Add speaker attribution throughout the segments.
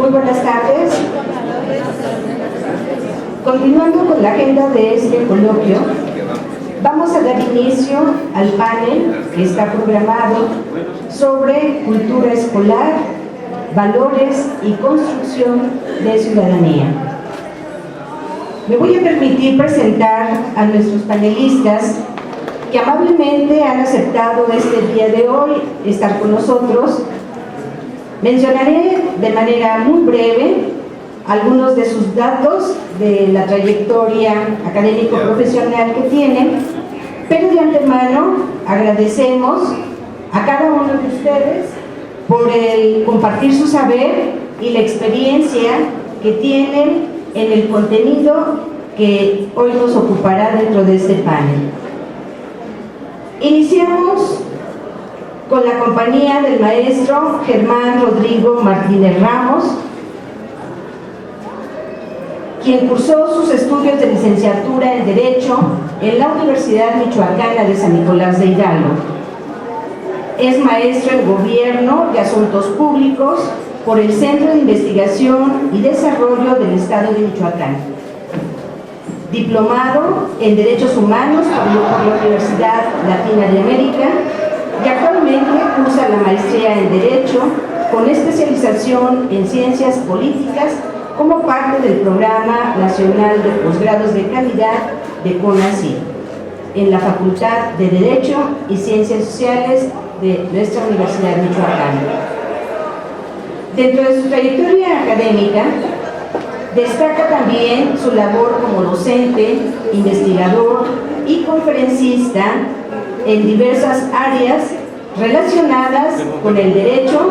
Speaker 1: Muy buenas tardes. Continuando con la agenda de este coloquio, vamos a dar inicio al panel que está programado sobre cultura escolar, valores y construcción de ciudadanía. Me voy a permitir presentar a nuestros panelistas que amablemente han aceptado este día de hoy estar con nosotros. Mencionaré de manera muy breve algunos de sus datos de la trayectoria académico-profesional que tienen, pero de antemano agradecemos a cada uno de ustedes por el compartir su saber y la experiencia que tienen en el contenido que hoy nos ocupará dentro de este panel. Iniciamos con la compañía del maestro Germán Rodrigo Martínez Ramos, quien cursó sus estudios de licenciatura en Derecho en la Universidad Michoacana de San Nicolás de Hidalgo. Es maestro en Gobierno y Asuntos Públicos por el Centro de Investigación y Desarrollo del Estado de Michoacán. Diplomado en Derechos Humanos por la Universidad Latina de América y actualmente cursa la maestría en Derecho con especialización en Ciencias Políticas como parte del Programa Nacional de Posgrados de Calidad de CONACYT en la Facultad de Derecho y Ciencias Sociales de nuestra Universidad Michoacana. Dentro de su trayectoria académica, destaca también su labor como docente, investigador y conferencista en diversas áreas relacionadas con el derecho,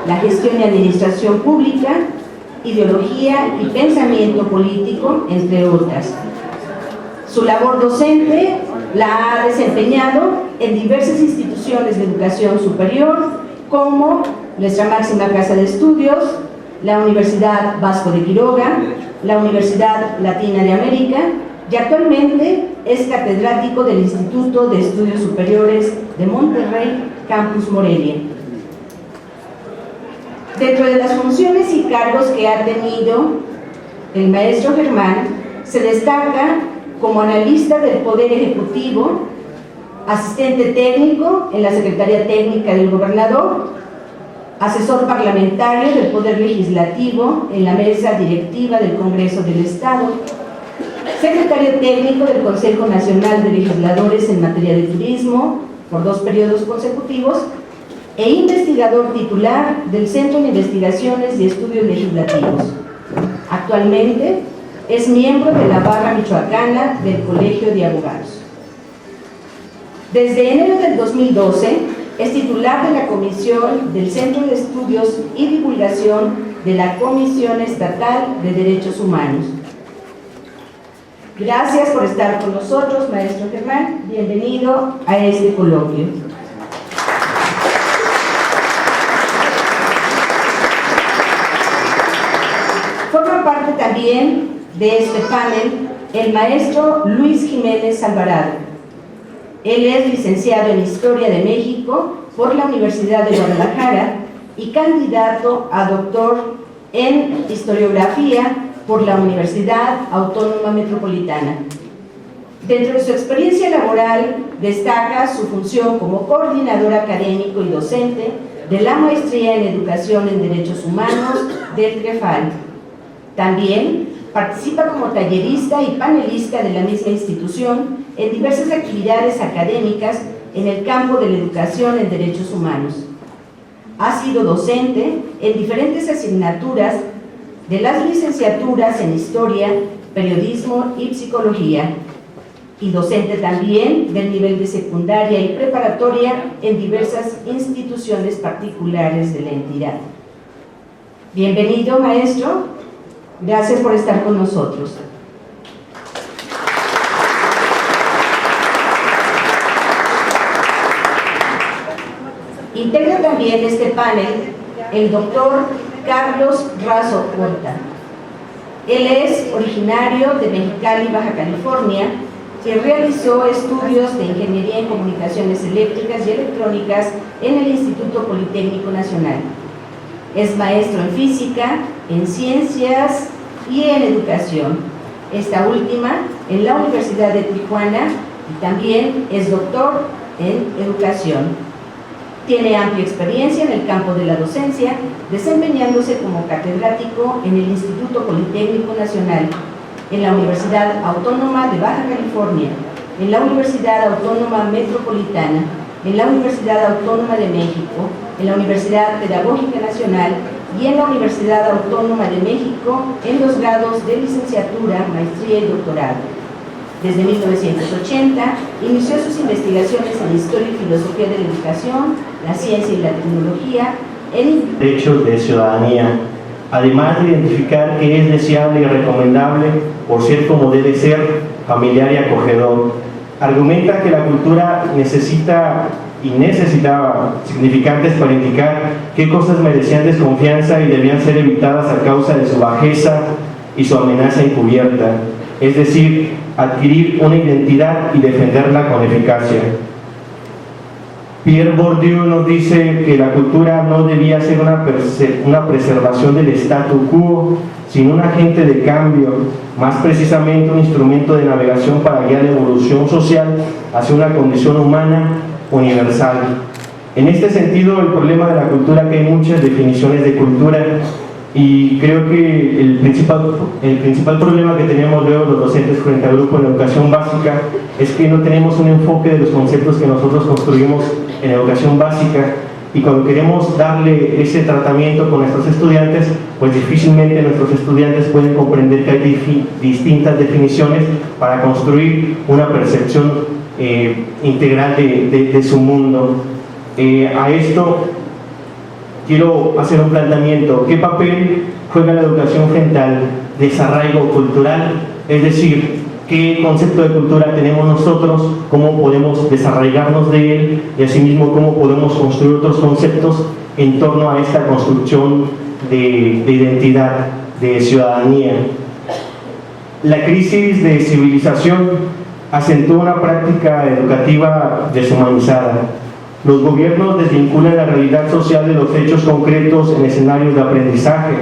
Speaker 1: la gestión y administración pública, ideología y pensamiento político, entre otras. Su labor docente la ha desempeñado en diversas instituciones de educación superior, como nuestra máxima casa de estudios, la Universidad Vasco de Quiroga, la Universidad Latina de América, y actualmente es catedrático del Instituto de Estudios Superiores de Monterrey, Campus Morelia. Dentro de las funciones y cargos que ha tenido el maestro Germán, se destaca como analista del Poder Ejecutivo, asistente técnico en la Secretaría Técnica del Gobernador, asesor parlamentario del Poder Legislativo en la mesa directiva del Congreso del Estado, secretario técnico del Consejo Nacional de Legisladores en materia de turismo por 2 periodos consecutivos e investigador titular del Centro de Investigaciones y Estudios Legislativos. Actualmente es miembro de la Barra Michoacana del Colegio de Abogados. Desde enero del 2012 es titular de la Comisión del Centro de Estudios y Divulgación de la Comisión Estatal de Derechos Humanos. Gracias por estar con nosotros, maestro Germán. Bienvenido a este coloquio. Forma parte también de este panel el maestro Luis Jiménez Alvarado. Él es licenciado en Historia de México por la Universidad de Guadalajara y candidato a doctor en Historiografía por la Universidad Autónoma Metropolitana. Dentro de su experiencia laboral, destaca su función como coordinador académico y docente de la Maestría en Educación en Derechos Humanos del TREFAL. También participa como tallerista y panelista de la misma institución en diversas actividades académicas en el campo de la educación en derechos humanos. Ha sido docente en diferentes asignaturas de las licenciaturas en Historia, Periodismo y Psicología, y docente también del nivel de secundaria y preparatoria en diversas instituciones particulares de la entidad. Bienvenido, maestro. Gracias por estar con nosotros. Integra también este panel el doctor Carlos Razo Porta. Él es originario de Mexicali, Baja California, que realizó estudios de Ingeniería en Comunicaciones Eléctricas y Electrónicas en el Instituto Politécnico Nacional. Es maestro en física, en ciencias y en educación. Esta última en la Universidad de Tijuana, y también es doctor en educación. Tiene amplia experiencia en el campo de la docencia, desempeñándose como catedrático en el Instituto Politécnico Nacional, en la Universidad Autónoma de Baja California, en la Universidad Autónoma Metropolitana, en la Universidad Autónoma de México, en la Universidad Pedagógica Nacional y en la Universidad Autónoma de México en los grados de licenciatura, maestría y doctorado. Desde 1980 inició sus investigaciones en Historia y Filosofía de la Educación, la Ciencia y la Tecnología, en
Speaker 2: derechos de ciudadanía, además de identificar que es deseable y recomendable por ser como debe ser, familiar y acogedor. Argumenta que la cultura necesita y necesitaba significantes para indicar qué cosas merecían desconfianza y debían ser evitadas a causa de su bajeza y su amenaza encubierta, es decir, adquirir una identidad y defenderla con eficacia. Pierre Bourdieu nos dice que la cultura no debía ser una preservación del statu quo, sino un agente de cambio, más precisamente un instrumento de navegación para guiar la evolución social hacia una condición humana universal. En este sentido, el problema de la cultura, que hay muchas definiciones de cultura, y creo que el principal problema que tenemos luego los docentes frente al grupo en educación básica es que no tenemos un enfoque de los conceptos que nosotros construimos en educación básica, y cuando queremos darle ese tratamiento con nuestros estudiantes, pues difícilmente nuestros estudiantes pueden comprender que hay distintas definiciones para construir una percepción integral de su mundo. A esto quiero hacer un planteamiento. ¿Qué papel juega la educación frente al desarraigo cultural? Es decir, ¿qué concepto de cultura tenemos nosotros? ¿Cómo podemos desarraigarnos de él? Y asimismo, ¿cómo podemos construir otros conceptos en torno a esta construcción de identidad, de ciudadanía? La crisis de civilización acentúa una práctica educativa deshumanizada. Los gobiernos desvinculan la realidad social de los hechos concretos en escenarios de aprendizaje.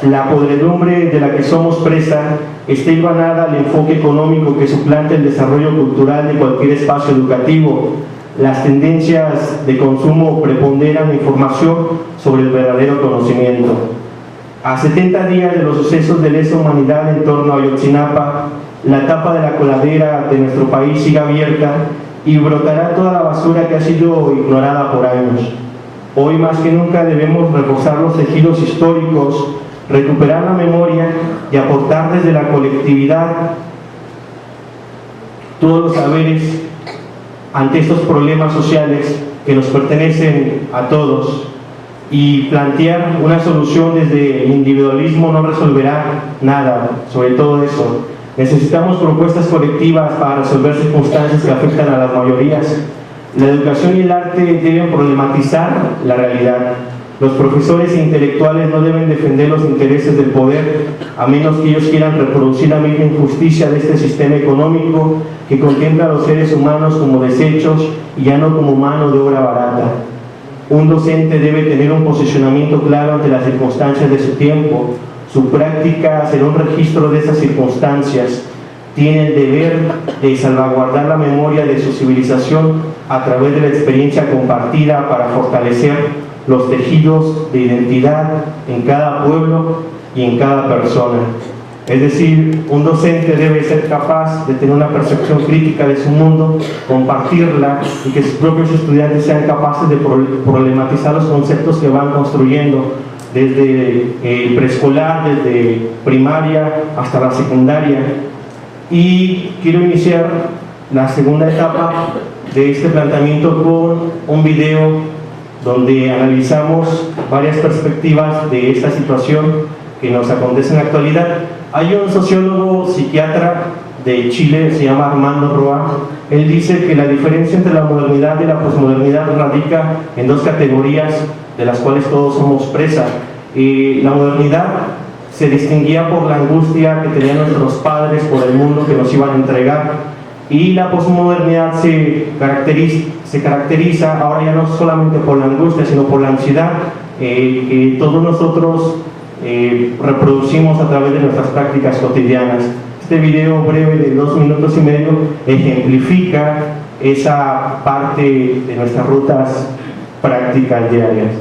Speaker 2: La podredumbre de la que somos presa está hilvanada al enfoque económico que suplanta el desarrollo cultural de cualquier espacio educativo. Las tendencias de consumo preponderan la información sobre el verdadero conocimiento. A 70 días de los sucesos de lesa humanidad en torno a Ayotzinapa, la tapa de la coladera de nuestro país sigue abierta y brotará toda la basura que ha sido ignorada por años. Hoy más que nunca debemos reforzar los tejidos históricos, recuperar la memoria y aportar desde la colectividad todos los saberes ante estos problemas sociales que nos pertenecen a todos, y plantear una solución desde el individualismo no resolverá nada. Sobre todo eso, necesitamos propuestas colectivas para resolver circunstancias que afectan a las mayorías. La educación y el arte deben problematizar la realidad. Los profesores e intelectuales no deben defender los intereses del poder, a menos que ellos quieran reproducir la misma injusticia de este sistema económico que contempla a los seres humanos como desechos y ya no como mano de obra barata. Un docente debe tener un posicionamiento claro ante las circunstancias de su tiempo. Su práctica será un registro de esas circunstancias. Tiene el deber de salvaguardar la memoria de su civilización a través de la experiencia compartida para fortalecer los tejidos de identidad en cada pueblo y en cada persona. Es decir, un docente debe ser capaz de tener una percepción crítica de su mundo, compartirla, y que sus propios estudiantes sean capaces de problematizar los conceptos que van construyendo desde el preescolar, desde primaria hasta la secundaria. Y quiero iniciar la segunda etapa de este planteamiento con un video donde analizamos varias perspectivas de esta situación que nos acontece en la actualidad. Hay un sociólogo psiquiatra de Chile, se llama Armando Roa. Él dice que la diferencia entre la modernidad y la posmodernidad radica en dos categorías de las cuales todos somos presa. La modernidad se distinguía por la angustia que tenían nuestros padres por el mundo que nos iban a entregar, y la posmodernidad se caracteriza ahora ya no solamente por la angustia, sino por la ansiedad que todos nosotros reproducimos a través de nuestras prácticas cotidianas. Este video breve de 2 minutos y medio ejemplifica esa parte de nuestras rutas prácticas diarias.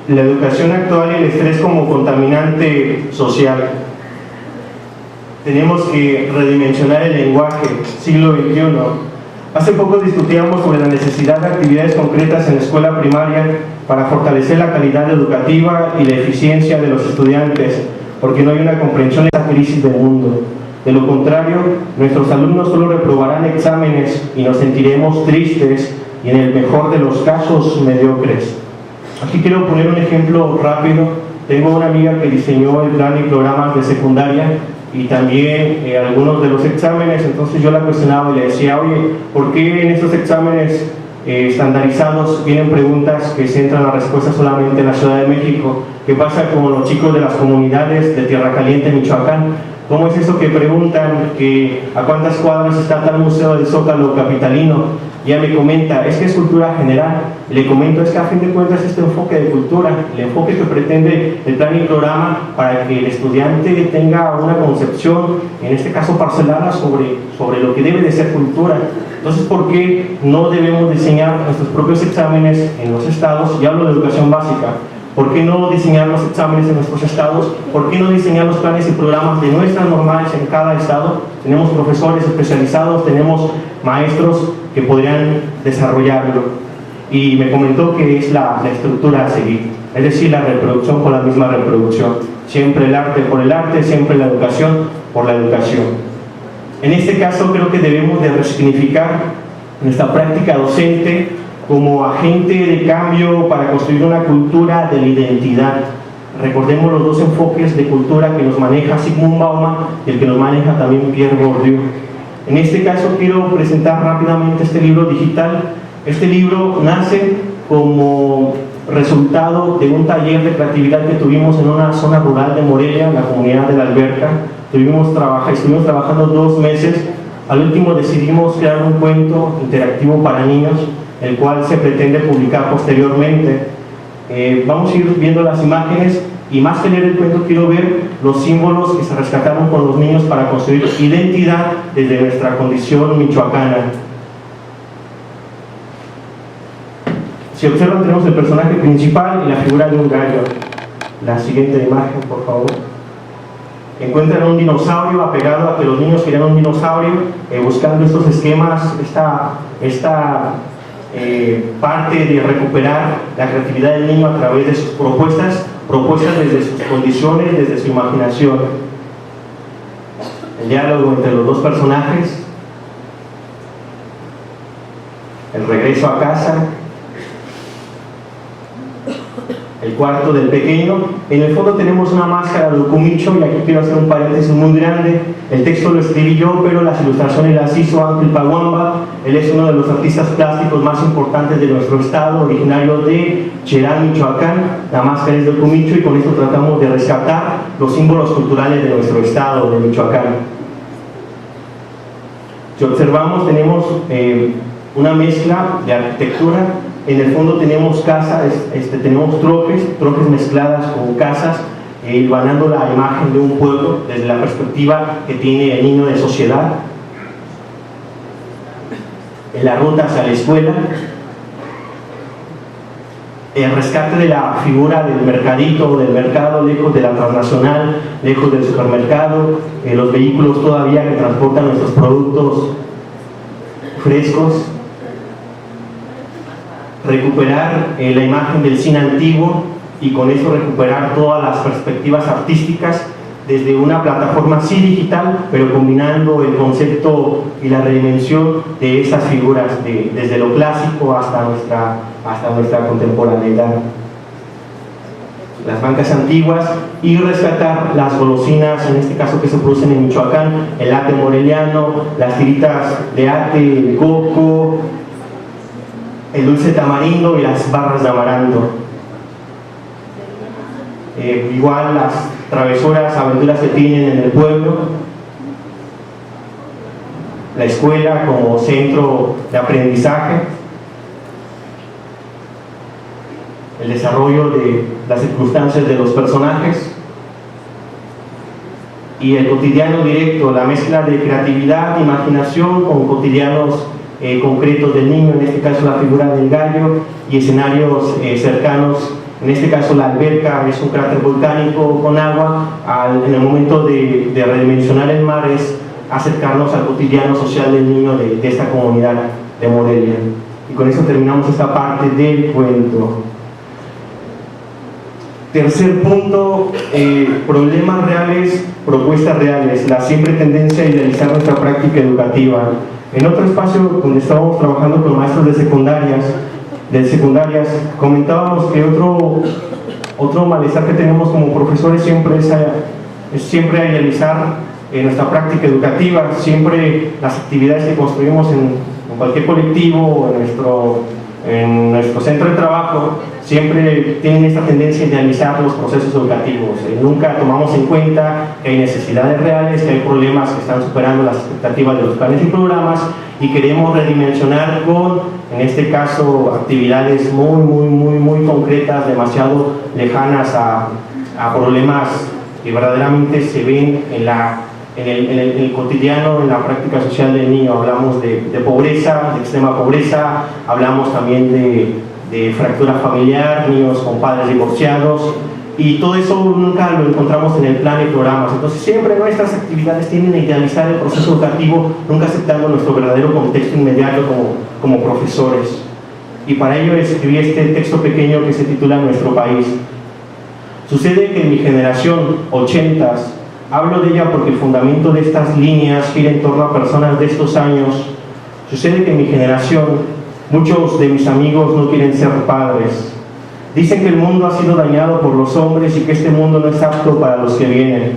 Speaker 2: La educación actual y el estrés como contaminante social. Tenemos que redimensionar el lenguaje, siglo XXI. Hace poco discutíamos sobre la necesidad de actividades concretas en la escuela primaria para fortalecer la calidad educativa y la eficiencia de los estudiantes, porque no hay una comprensión de esta crisis del mundo. De lo contrario, nuestros alumnos solo reprobarán exámenes y nos sentiremos tristes y, en el mejor de los casos, mediocres. Aquí quiero poner un ejemplo rápido. Tengo una amiga que diseñó el plan y programas de secundaria y también algunos de los exámenes. Entonces yo la cuestionaba y le decía: oye, ¿por qué en estos exámenes estandarizados vienen preguntas que centran la respuesta solamente en la Ciudad de México? ¿Qué pasa con los chicos de las comunidades de Tierra Caliente, Michoacán? ¿Cómo es eso que preguntan que a cuántas cuadras está tal museo del Zócalo capitalino? Ya me comenta, es que es cultura general. Y le comento, es que a fin de cuentas este enfoque de cultura, el enfoque que pretende el plan y programa para que el estudiante tenga una concepción, en este caso parcelada, sobre lo que debe de ser cultura. Entonces, ¿por qué no debemos diseñar nuestros propios exámenes en los estados? Ya hablo de educación básica. ¿Por qué no diseñar los exámenes en nuestros estados? ¿Por qué no diseñar los planes y programas de nuestras normales en cada estado? Tenemos profesores especializados, tenemos maestros que podrían desarrollarlo. Y me comentó que es la estructura a seguir, es decir, la reproducción por la misma reproducción. Siempre el arte por el arte, siempre la educación por la educación. En este caso creo que debemos de resignificar nuestra práctica docente como agente de cambio para construir una cultura de la identidad. Recordemos los dos enfoques de cultura que nos maneja Zygmunt Bauman y el que nos maneja también Pierre Bourdieu. En este caso quiero presentar rápidamente este libro digital. Este libro nace como resultado de un taller de creatividad que tuvimos en una zona rural de Morelia, en la comunidad de La Alberca. Estuvimos trabajando 2 meses. Al último decidimos crear un cuento interactivo para niños, el cual se pretende publicar posteriormente. Vamos a ir viendo las imágenes y más que leer el cuento quiero ver los símbolos que se rescataron con los niños para construir identidad desde nuestra condición michoacana. Si observan, tenemos el personaje principal y la figura de un gallo. La siguiente imagen, por favor. Encuentran un dinosaurio apegado a que los niños querían un dinosaurio, buscando estos esquemas, esta parte de recuperar la creatividad del niño a través de sus propuestas desde sus condiciones, desde su imaginación. El diálogo entre los dos personajes, el regreso a casa, el cuarto del pequeño. En el fondo tenemos una máscara de Ucumicho, y aquí quiero hacer un paréntesis muy grande. El texto lo escribí yo, pero las ilustraciones las hizo Ángel Paguamba. Él es uno de los artistas plásticos más importantes de nuestro estado, originario de Cherán, Michoacán. La máscara es de Ucumicho y con esto tratamos de rescatar los símbolos culturales de nuestro estado, de Michoacán. Si observamos, tenemos una mezcla de arquitectura. En el fondo tenemos casas, tenemos trojes mezcladas con casas, hilvanando la imagen de un pueblo desde la perspectiva que tiene el niño de sociedad. En la ruta hacia la escuela, el rescate de la figura del mercadito, del mercado, lejos de la transnacional, lejos del supermercado, los vehículos todavía que transportan nuestros productos frescos. Recuperar la imagen del cine antiguo y con eso recuperar todas las perspectivas artísticas desde una plataforma sí digital, pero combinando el concepto y la redimensión de esas figuras, desde lo clásico hasta nuestra contemporaneidad. Las bancas antiguas y rescatar las golosinas, en este caso que se producen en Michoacán, el ate moreliano, las tiritas de ate, el coco, el dulce tamarindo y las barras de amaranto. Igual las travesuras, aventuras que tienen en el pueblo, la escuela como centro de aprendizaje, el desarrollo de las circunstancias de los personajes y el cotidiano directo, la mezcla de creatividad, imaginación con cotidianos concretos del niño, en este caso la figura del gallo, y escenarios cercanos, en este caso la alberca es un cráter volcánico con agua. En el momento de redimensionar el mar es acercarnos al cotidiano social del niño de esta comunidad de Morelia. Y con eso terminamos esta parte del cuento. Tercer punto, problemas reales, propuestas reales, la siempre tendencia a idealizar nuestra práctica educativa. En otro espacio donde estábamos trabajando con maestros de secundarias, comentábamos que otro malestar que tenemos como profesores siempre es siempre idealizar nuestra práctica educativa, siempre las actividades que construimos en cualquier colectivo o en nuestro centro de trabajo, siempre tienen esta tendencia a idealizar los procesos educativos. Nunca tomamos en cuenta que hay necesidades reales, que hay problemas que están superando las expectativas de los planes y programas, y queremos redimensionar con, en este caso, actividades muy concretas, demasiado lejanas a problemas que verdaderamente se ven en el cotidiano, en la práctica social del niño. Hablamos de pobreza, de extrema pobreza, hablamos también de fractura familiar, niños con padres divorciados, y todo eso nunca lo encontramos en el plan y programas. Entonces siempre nuestras actividades tienden a idealizar el proceso educativo, nunca aceptando nuestro verdadero contexto inmediato como profesores. Y para ello escribí este texto pequeño que se titula Nuestro País. Sucede que en mi generación, 80s, hablo de ella porque el fundamento de estas líneas gira en torno a personas de estos años. Sucede que en mi generación Muchos de mis amigos no quieren ser padres. Dicen que el mundo ha sido dañado por los hombres y que este mundo no es apto para los que vienen.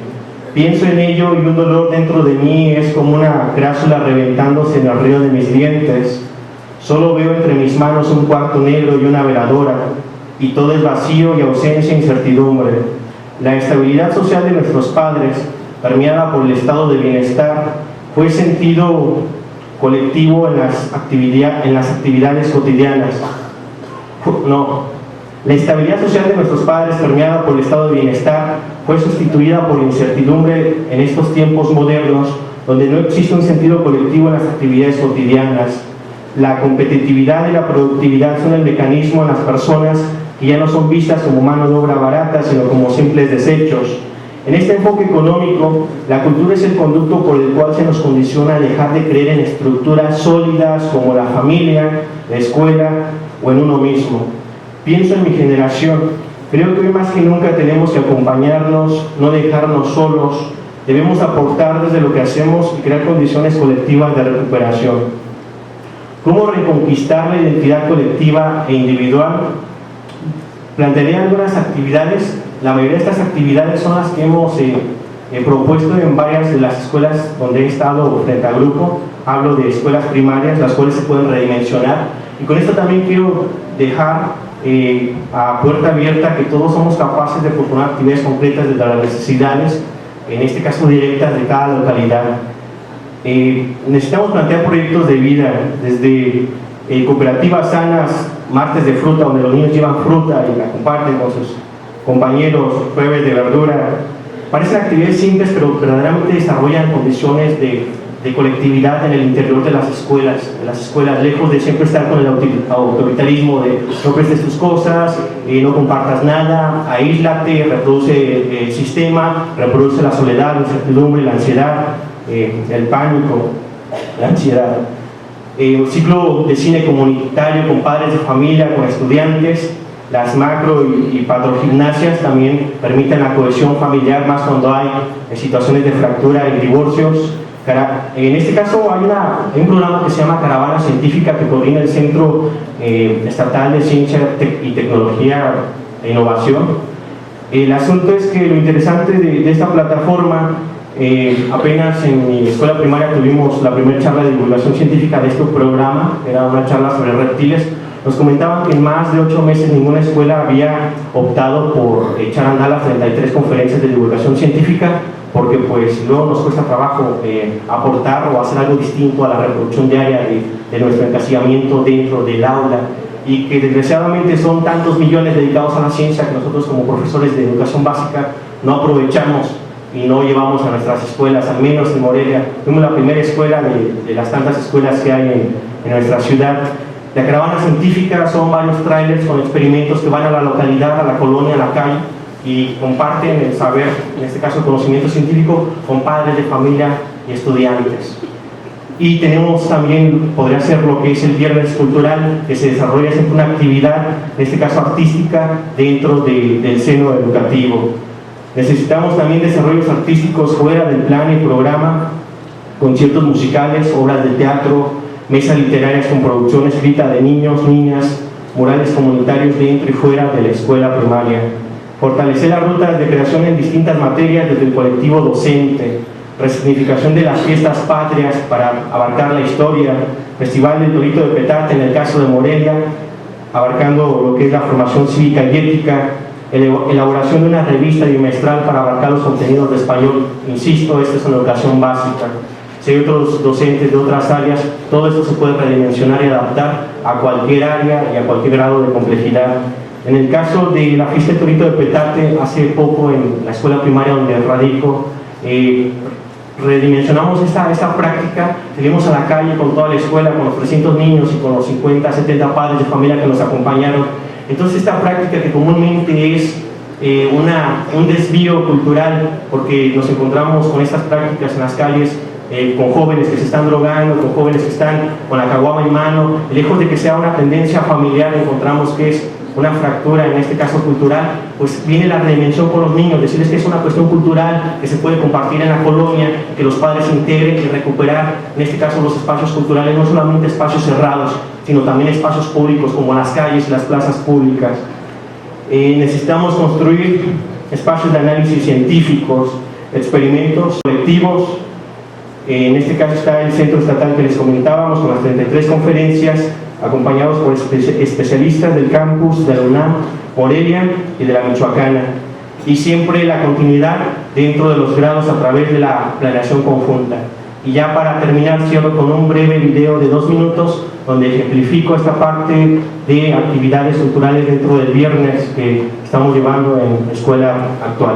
Speaker 2: Pienso en ello y un dolor dentro de mí es como una crásula reventándose en el río de mis dientes. Solo veo entre mis manos un cuarto negro y una veladora, y todo es vacío y ausencia e incertidumbre. La estabilidad social de nuestros padres, permeada por el estado de bienestar, fue sentido colectivo en las actividades cotidianas. La estabilidad social de nuestros padres, permeada por el estado de bienestar, fue sustituida por incertidumbre en estos tiempos modernos, donde no existe un sentido colectivo en las actividades cotidianas. La competitividad y la productividad son el mecanismo en las personas que ya no son vistas como mano de obra barata, sino como simples desechos. En este enfoque económico, la cultura es el conducto por el cual se nos condiciona a dejar de creer en estructuras sólidas como la familia, la escuela o en uno mismo. Pienso en mi generación. Creo que hoy más que nunca tenemos que acompañarnos, no dejarnos solos. Debemos aportar desde lo que hacemos y crear condiciones colectivas de recuperación. ¿Cómo reconquistar la identidad colectiva e individual? Plantearé algunas actividades. La mayoría de estas actividades son las que hemos propuesto en varias de las escuelas donde he estado frente al grupo. Hablo de escuelas primarias, las cuales se pueden redimensionar. Y con esto también quiero dejar a puerta abierta que todos somos capaces de proponer actividades concretas desde las necesidades, en este caso directas, de cada localidad. Necesitamos plantear proyectos de vida, desde cooperativas sanas, martes de fruta, donde los niños llevan fruta y la comparten con sus compañeros, jueves de verdura. Parecen actividades simples, pero verdaderamente desarrollan condiciones de colectividad en el interior de las escuelas, lejos de siempre estar con el autoritarismo de no prestes tus cosas, no compartas nada, aíslate, reproduce el sistema, reproduce la soledad, la incertidumbre, la ansiedad, el pánico, la ansiedad. Un ciclo de cine comunitario con padres de familia, con estudiantes. Las macro y patrogimnasias también permiten la cohesión familiar, más cuando hay situaciones de fractura y divorcios. En este caso hay un programa que se llama Caravana Científica, que coordina el Centro Estatal de Ciencia y Tecnología e Innovación. El asunto es que lo interesante de esta plataforma, apenas en mi escuela primaria tuvimos la primera charla de divulgación científica de este programa, era una charla sobre reptiles. Nos comentaban que en más de 8 meses ninguna escuela había optado por echar a andar las 33 conferencias de divulgación científica, porque pues luego nos cuesta trabajo aportar o hacer algo distinto a la reproducción diaria de nuestro encasillamiento dentro del aula, y que desgraciadamente son tantos millones dedicados a la ciencia que nosotros como profesores de educación básica no aprovechamos y no llevamos a nuestras escuelas, al menos en Morelia. Fuimos la primera escuela de las tantas escuelas que hay en nuestra ciudad. La caravana científica son varios trailers con experimentos que van a la localidad, a la colonia, a la calle, y comparten el saber, en este caso el conocimiento científico, con padres de familia y estudiantes. Y tenemos también, podría ser lo que es el Viernes Cultural, que se desarrolla siempre una actividad, en este caso artística, dentro del seno educativo. Necesitamos también desarrollos artísticos fuera del plan y programa, conciertos musicales, obras de teatro, mesas literarias con producción escrita de niños, niñas, murales comunitarios dentro y fuera de la escuela primaria. Fortalecer las rutas de creación en distintas materias desde el colectivo docente, resignificación de las fiestas patrias para abarcar la historia, Festival del Torito de Petate en el caso de Morelia, abarcando lo que es la formación cívica y ética, elaboración de una revista bimestral para abarcar los contenidos de español. Insisto, esta es una educación básica. Si hay otros docentes de otras áreas, todo esto se puede redimensionar y adaptar a cualquier área y a cualquier grado de complejidad. En el caso de la fiesta del Torito de Petate, hace poco en la escuela primaria donde radico, redimensionamos esta práctica, salimos a la calle con toda la escuela, con los 300 niños y con los 50, 70 padres de familia que nos acompañaron. Entonces esta práctica, que comúnmente es un desvío cultural, porque nos encontramos con estas prácticas en las calles, con jóvenes que se están drogando, con jóvenes que están con la caguama en mano, lejos de que sea una tendencia familiar, encontramos que es una fractura, en este caso cultural, pues viene la redimensión con los niños, decirles que es una cuestión cultural, que se puede compartir en la colonia, que los padres se integren y recuperar, en este caso, los espacios culturales, no solamente espacios cerrados, sino también espacios públicos, como las calles y las plazas públicas. Necesitamos construir espacios de análisis científicos, experimentos colectivos. En este caso está el centro estatal que les comentábamos, con las 33 conferencias, acompañados por especialistas del campus de la UNAM, Morelia y de la Michoacana, y siempre la continuidad dentro de los grados a través de la planeación conjunta. Y ya para terminar, cierro con un breve video de 2 minutos donde ejemplifico esta parte de actividades culturales dentro del viernes que estamos llevando en la escuela actual.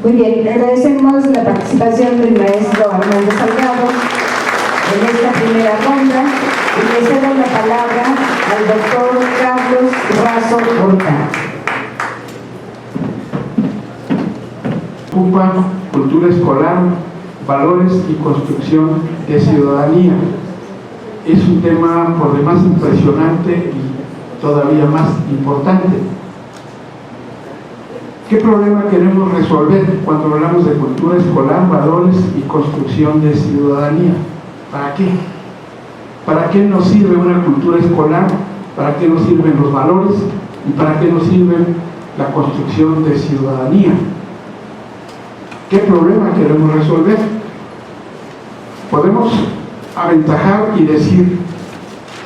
Speaker 1: Muy bien, agradecemos la participación del maestro Armando Salgado en esta primera ronda y le cedo la palabra al doctor Carlos Razo Horta.
Speaker 3: Ocupa cultura escolar, valores y construcción de ciudadanía. Es un tema por demás impresionante y todavía más importante. ¿Qué problema queremos resolver cuando hablamos de cultura escolar, valores y construcción de ciudadanía? ¿Para qué? ¿Para qué nos sirve una cultura escolar? ¿Para qué nos sirven los valores? ¿Y para qué nos sirve la construcción de ciudadanía? ¿Qué problema queremos resolver? Podemos aventajar y decir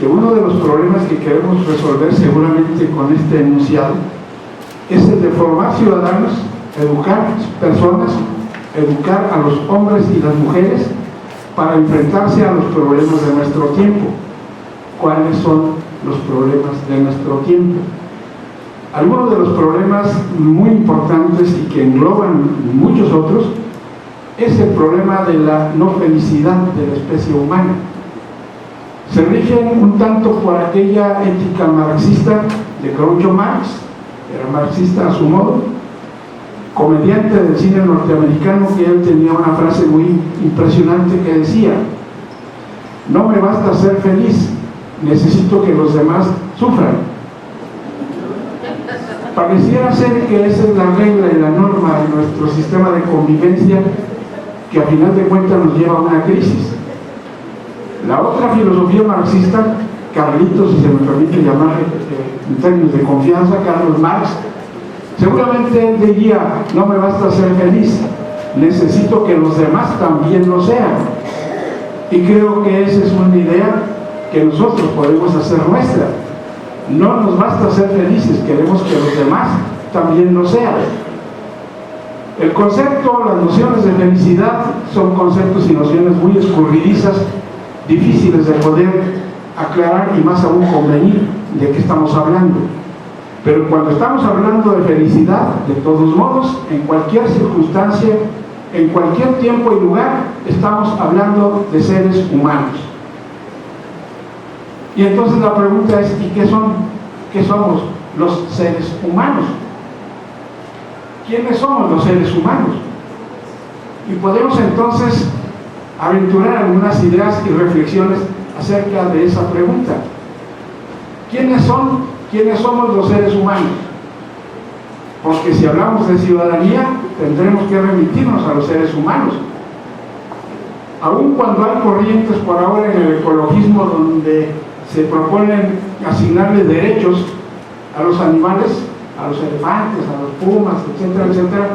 Speaker 3: que uno de los problemas que queremos resolver seguramente con este enunciado es el de formar ciudadanos, educar personas, educar a los hombres y las mujeres para enfrentarse a los problemas de nuestro tiempo. ¿Cuáles son los problemas de nuestro tiempo? Algunos de los problemas muy importantes y que engloban muchos otros es el problema de la no felicidad de la especie humana. Se rigen un tanto por aquella ética marxista de Groucho Marx, era marxista a su modo, comediante del cine norteamericano, que él tenía una frase muy impresionante que decía: no me basta ser feliz, necesito que los demás sufran. Pareciera ser que esa es la regla y la norma de nuestro sistema de convivencia que a final de cuentas nos lleva a una crisis. La otra filosofía marxista, Carlitos, si se me permite llamar en términos de confianza, Carlos Marx, seguramente él diría: no me basta ser feliz, necesito que los demás también lo sean. Y creo que esa es una idea que nosotros podemos hacer nuestra. No nos basta ser felices, queremos que los demás también lo sean. El concepto, las nociones de felicidad son conceptos y nociones muy escurridizas, difíciles de poder aclarar y más aún convenir de qué estamos hablando. Pero cuando estamos hablando de felicidad, de todos modos, en cualquier circunstancia, en cualquier tiempo y lugar, estamos hablando de seres humanos. Y entonces la pregunta es: ¿y qué son? ¿Qué somos los seres humanos? ¿Quiénes somos los seres humanos? Y podemos entonces aventurar algunas ideas y reflexiones acerca de esa pregunta. ¿Quiénes somos los seres humanos? Porque si hablamos de ciudadanía, tendremos que remitirnos a los seres humanos. Aun cuando hay corrientes por ahora en el ecologismo donde se proponen asignarle derechos a los animales, a los elefantes, a los pumas, etcétera, etcétera,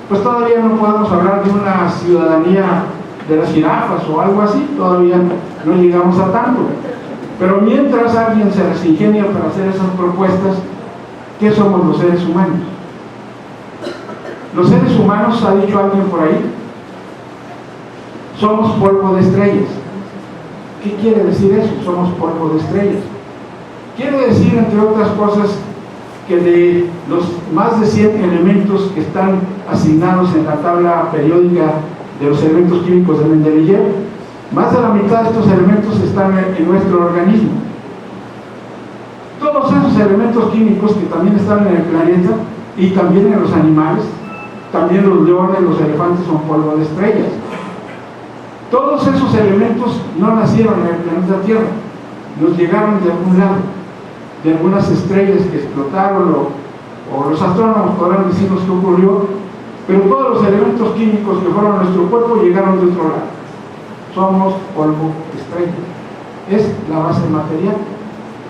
Speaker 3: pues todavía no podemos hablar de una ciudadanía de las jirafas o algo así, todavía no llegamos a tanto. Pero mientras alguien se las ingenia para hacer esas propuestas, ¿qué somos los seres humanos? Los seres humanos, ha dicho alguien por ahí, somos polvo de estrellas. ¿Qué quiere decir eso? Somos polvo de estrellas. Quiere decir, entre otras cosas, que de los más de 100 elementos que están asignados en la tabla periódica de los elementos químicos de Mendeleev, más de la mitad de estos elementos están en nuestro organismo. Todos esos elementos químicos que también están en el planeta y también en los animales, también los leones, los elefantes son polvo de estrellas. Todos esos elementos no nacieron en el planeta Tierra, nos llegaron de algún lado, de algunas estrellas que explotaron, o los astrónomos podrán decirnos qué ocurrió, pero todos los elementos químicos que fueron a nuestro cuerpo llegaron de otro lado. Somos polvo de estrella. Es la base material.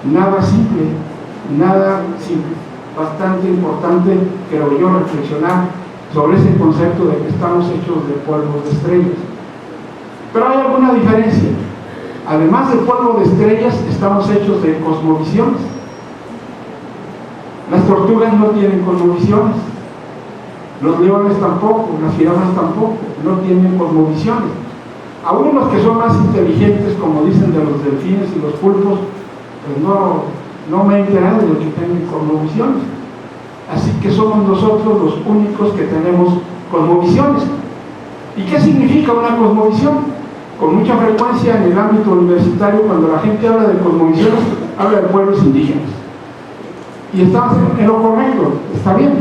Speaker 3: Nada simple, nada simple. Bastante importante, creo yo, reflexionar sobre ese concepto de que estamos hechos de polvo de estrellas. Pero hay alguna diferencia. Además de polvo de estrellas, estamos hechos de cosmovisiones. Las tortugas no tienen cosmovisiones, los leones tampoco, las jirafas tampoco, no tienen cosmovisiones. Aún los que son más inteligentes, como dicen de los delfines y los pulpos, pues no me he enterado de los que tienen cosmovisiones. Así que somos nosotros los únicos que tenemos cosmovisiones. ¿Y qué significa una cosmovisión? Con mucha frecuencia en el ámbito universitario, cuando la gente habla de cosmovisiones, habla de pueblos indígenas. Y estamos en lo correcto, está bien,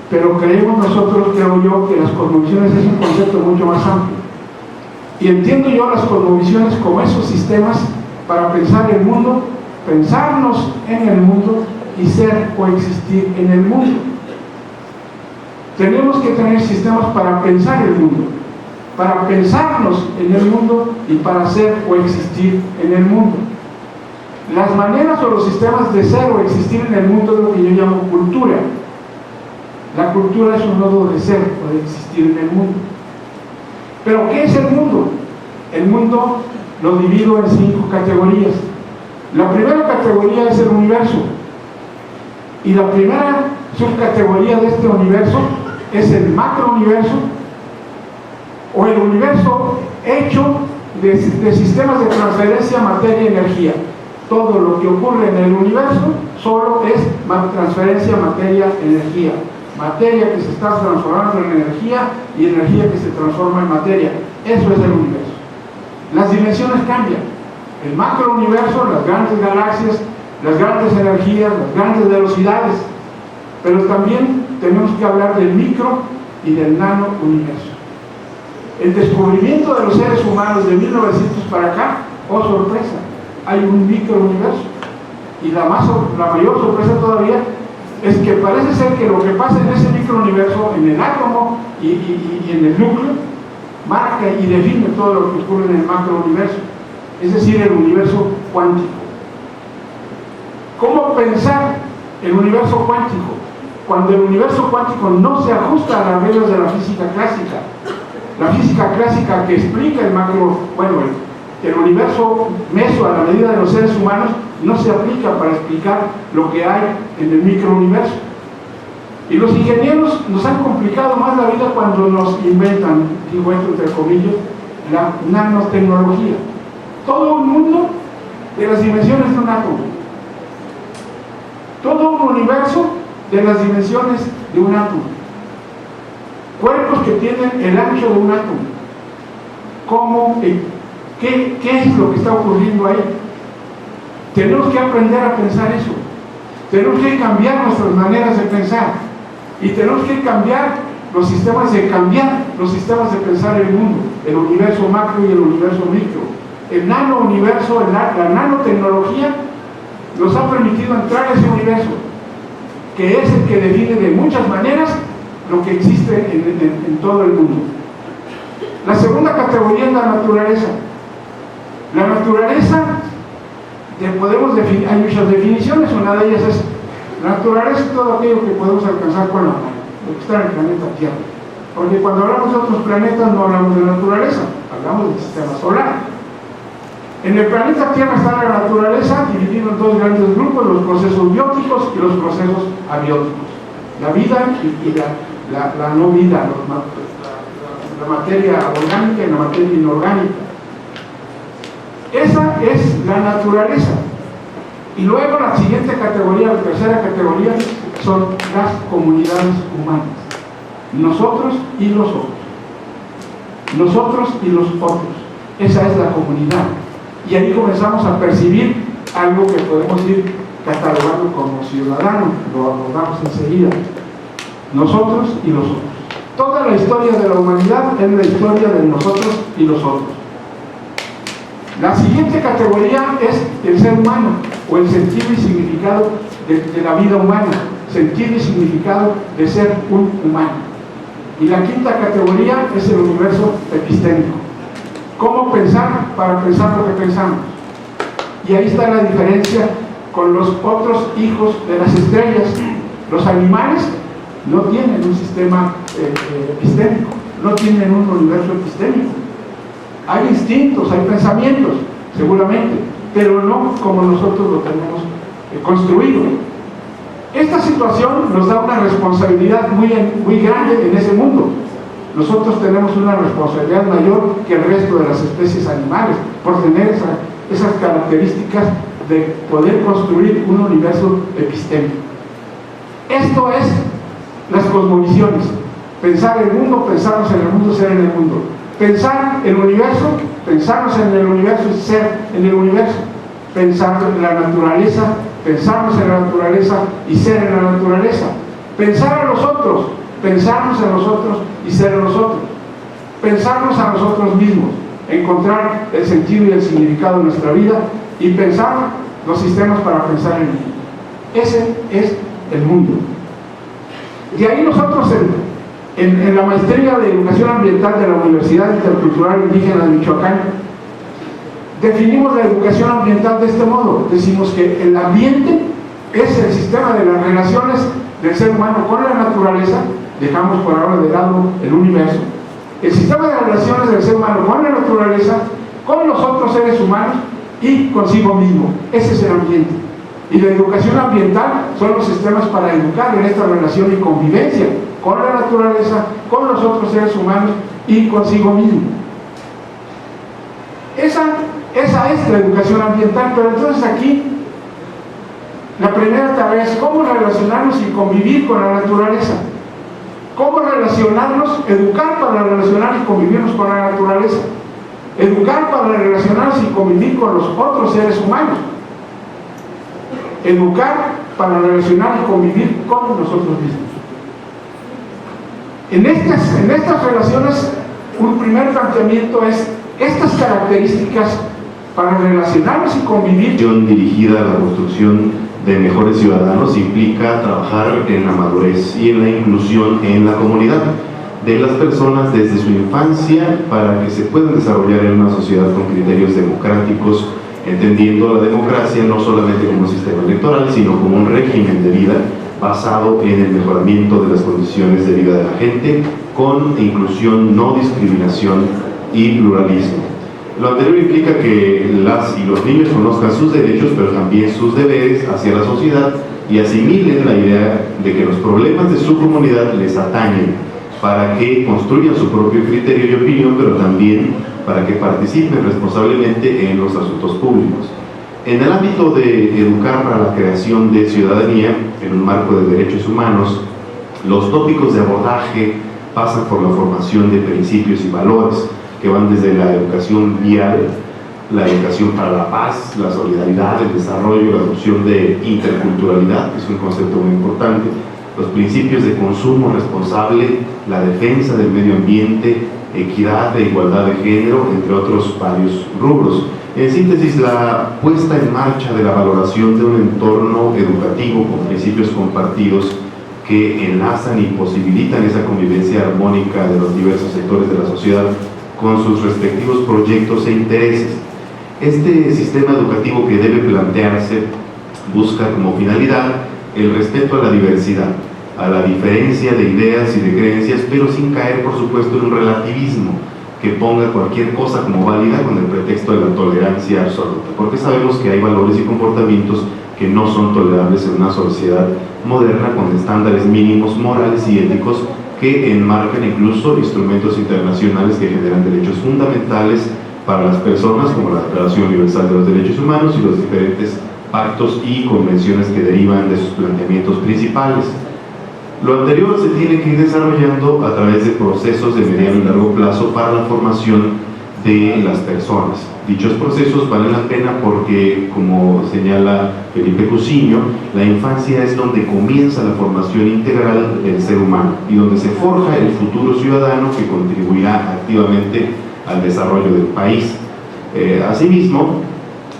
Speaker 3: pero creemos nosotros, creo yo, que las cosmovisiones es un concepto mucho más amplio. Y entiendo yo las cosmovisiones como esos sistemas para pensar el mundo, pensarnos en el mundo y ser o existir en el mundo. Tenemos que tener sistemas para pensar el mundo, para pensarnos en el mundo y para ser o existir en el mundo. Las maneras o los sistemas de ser o existir en el mundo es lo que yo llamo cultura. La cultura es un modo de ser o de existir en el mundo. ¿Pero qué es el mundo? El mundo lo divido en 5 categorías. La primera categoría es el universo. Y la primera subcategoría de este universo es el macrouniverso, o el universo hecho de sistemas de transferencia materia-energía. Todo lo que ocurre en el universo solo es transferencia materia-energía. Materia que se está transformando en energía y energía que se transforma en materia. Eso es el universo. Las dimensiones cambian. El macrouniverso, las grandes galaxias, las grandes energías, las grandes velocidades. Pero también tenemos que hablar del micro y del nano universo. El descubrimiento de los seres humanos de 1900 para acá, oh sorpresa, hay un microuniverso. Y la mayor sorpresa todavía es que parece ser que lo que pasa en ese microuniverso, en el átomo y en el núcleo, marca y define todo lo que ocurre en el macrouniverso, es decir, el universo cuántico. ¿Cómo pensar el universo cuántico? Cuando el universo cuántico no se ajusta a las reglas de la física clásica. La física clásica que explica el macro, el universo meso a la medida de los seres humanos no se aplica para explicar lo que hay en el microuniverso. Y los ingenieros nos han complicado más la vida cuando nos inventan, digo esto entre comillas, la nanotecnología. Todo un mundo de las dimensiones de un átomo. Todo un universo de las dimensiones de un átomo. Cuerpos que tienen el ancho de un átomo. ¿Cómo? ¿Qué es lo que está ocurriendo ahí? Tenemos que aprender a pensar eso. Tenemos que cambiar nuestras maneras de pensar. Y tenemos que cambiar los sistemas de pensar el mundo, el universo macro y el universo micro. El nanouniverso, la nanotecnología nos ha permitido entrar a ese universo, que es el que define de muchas maneras lo que existe en todo el mundo. La segunda categoría es la naturaleza. La naturaleza, podemos definir, hay muchas definiciones, una de ellas es: la naturaleza es todo aquello que podemos alcanzar con la mano, lo que está en el planeta Tierra. Porque cuando hablamos de otros planetas no hablamos de la naturaleza, hablamos del sistema solar. En el planeta Tierra está la naturaleza dividida en dos grandes grupos: los procesos bióticos y los procesos abióticos. La vida y la no vida, la materia orgánica y la materia inorgánica. Esa es la naturaleza. Y luego la siguiente categoría, la tercera categoría, son las comunidades humanas. Nosotros y los otros. Nosotros y los otros. Esa es la comunidad. Y ahí comenzamos a percibir algo que podemos ir catalogando como ciudadano. Lo abordamos enseguida. Nosotros y los otros. Toda la historia de la humanidad es la historia de nosotros y los otros. La siguiente categoría es el ser humano, o el sentido y significado de la vida humana, sentido y significado de ser un humano. Y la quinta categoría es el universo epistémico. ¿Cómo pensar para pensar lo que pensamos? Y ahí está la diferencia con los otros hijos de las estrellas. Los animales no tienen un sistema epistémico, no tienen un universo epistémico. Hay instintos, hay pensamientos, seguramente, pero no como nosotros lo tenemos construido. Esta situación nos da una responsabilidad muy grande en ese mundo. Nosotros tenemos una responsabilidad mayor que el resto de las especies animales por tener esas características de poder construir un universo epistémico. Esto es las cosmovisiones: pensar el mundo, pensarnos en el mundo, ser en el mundo. Pensar el universo, pensarnos en el universo y ser en el universo. Pensar en la naturaleza, pensarnos en la naturaleza y ser en la naturaleza. Pensar a los otros, pensarnos en nosotros y ser en nosotros. Pensarnos a nosotros mismos, encontrar el sentido y el significado de nuestra vida y pensar los sistemas para pensar en el mundo. Ese es el mundo. Y ahí nosotros en la maestría de Educación Ambiental de la Universidad Intercultural Indígena de Michoacán, definimos la educación ambiental de este modo. Decimos que el ambiente es el sistema de las relaciones del ser humano con la naturaleza, dejamos por ahora de lado el universo, el sistema de relaciones del ser humano con la naturaleza, con los otros seres humanos y consigo mismo. Ese es el ambiente. Y la educación ambiental son los sistemas para educar en esta relación y convivencia con la naturaleza, con los otros seres humanos y consigo mismo. Esa es la educación ambiental. Pero entonces aquí la primera tarea es cómo relacionarnos y convivir con la naturaleza. Cómo relacionarnos, educar para relacionar y convivirnos con la naturaleza. Educar para relacionarnos y convivir con los otros seres humanos. Educar para relacionar y convivir con nosotros mismos. En estas relaciones, un primer planteamiento es estas características para relacionarnos y convivir.
Speaker 4: Dirigida a la construcción de mejores ciudadanos implica trabajar en la madurez y en la inclusión en la comunidad. de las personas desde su infancia para que se puedan desarrollar en una sociedad con criterios democráticos, entendiendo la democracia no solamente como un sistema electoral, sino como un régimen de vida basado en el mejoramiento de las condiciones de vida de la gente, con inclusión, no discriminación y pluralismo. Lo anterior implica que las y los niños conozcan sus derechos, pero también sus deberes hacia la sociedad y asimilen la idea de que los problemas de su comunidad les atañen, para que construyan su propio criterio y opinión, pero también para que participen responsablemente en los asuntos públicos. En el ámbito de educar para la creación de ciudadanía en un marco de derechos humanos, los tópicos de abordaje pasan por la formación de principios y valores que van desde la educación vial, la educación para la paz, la solidaridad, el desarrollo, la adopción de interculturalidad, que es un concepto muy importante, los principios de consumo responsable, la defensa del medio ambiente, equidad e igualdad de género, entre otros varios rubros. En síntesis, la puesta en marcha de la valoración de un entorno educativo con principios compartidos que enlazan y posibilitan esa convivencia armónica de los diversos sectores de la sociedad con sus respectivos proyectos e intereses. Este sistema educativo que debe plantearse busca como finalidad el respeto a la diversidad, a la diferencia de ideas y de creencias, pero sin caer, por supuesto, en un relativismo que ponga cualquier cosa como válida con el pretexto de la tolerancia absoluta, porque sabemos que hay valores y comportamientos que no son tolerables en una sociedad moderna con estándares mínimos morales y éticos que enmarcan incluso instrumentos internacionales que generan derechos fundamentales para las personas, como la Declaración Universal de los Derechos Humanos y los diferentes pactos y convenciones que derivan de sus planteamientos principales. Lo anterior se tiene que ir desarrollando a través de procesos de mediano y largo plazo para la formación de las personas. Dichos procesos valen la pena porque, como señala Felipe Cousiño, la infancia es donde comienza la formación integral del ser humano y donde se forja el futuro ciudadano que contribuirá activamente al desarrollo del país. Asimismo,